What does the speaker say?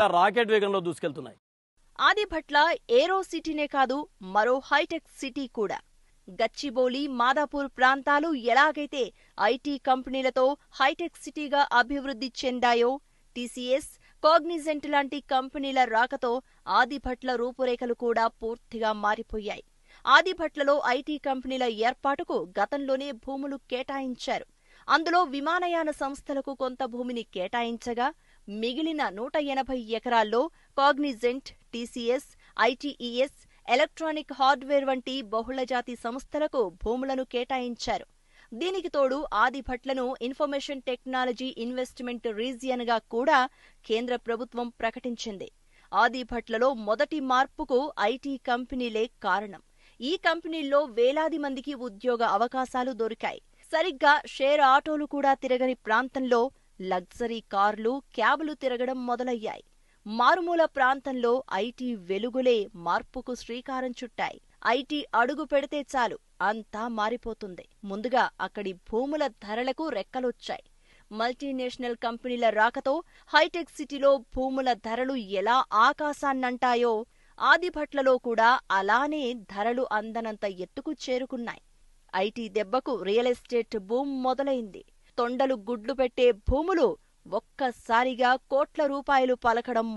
Rocket వేగంలో దూసుకెళ్తున్నాయి. Adibhatla ఏరో సిటీనే కాదు, మరో hitech city కూడా. గచ్చిబౌలి, మాదాపూర్ ప్రాంతాలు ఎలాగైతే ఐటీ కంపెనీలతో హైటెక్ సిటీగా అభివృద్ధి చెందాయో, టీసీఎస్, కాగ్నిజెంట్ లాంటి కంపెనీల రాకతో ఆదిభట్ల రూపురేఖలు కూడా పూర్తిగా మారిపోయాయి. ఆదిభట్లలో ఐటీ కంపెనీల ఏర్పాటుకు గతంలోనే భూములు కేటాయించారు. అందులో విమానయాన సంస్థలకు కొంత భూమిని కేటాయించగా, మిగిలిన 180 ఎకరాల్లో Cognizant, TCS, ITES, electronic hardware వంటి బహుళజాతి సంస్థలకు భూములను కేటాయించారు. దీనికి తోడు ఆదిభట్లను ఇన్ఫర్మేషన్ టెక్నాలజీ ఇన్వెస్ట్మెంట్ రీజియన్గా కూడా కేంద్ర ప్రభుత్వం ప్రకటించింది. ఆదిభట్లలో మొదటి మార్పుకు ఐటీ కంపెనీలే కారణం. ఈ కంపెనీల్లో వేలాది మందికి ఉద్యోగ అవకాశాలు దొరికాయి. సరిగ్గా షేర్ ఆటోలు కూడా తిరగని ప్రాంతంలో లగ్జరీ కార్లు, క్యాబులు తిరగడం మొదలయ్యాయి. మారుమూల ప్రాంతంలో ఐటీ వెలుగులే మార్పుకు శ్రీకారం చుట్టాయి. ఐటీ అడుగు పెడితే చాలు అంతా మారిపోతుంది. ముందుగా అక్కడి భూముల ధరలకు రెక్కలొచ్చాయి. మల్టీనేషనల్ కంపెనీల రాకతో హైటెక్ సిటీలో భూముల ధరలు ఎలా ఆకాశాన్నంటాయో, ఆదిభట్లలో కూడా అలానే ధరలు అందనంత ఎత్తుకు చేరుకున్నాయి. ఐటీ దెబ్బకు రియల్ ఎస్టేట్ బూమ్ మొదలైంది. తొండలు గుడ్లు పెట్టే భూములు ఒక్కసారిగా కోట్ల రూపాయలు పలకడం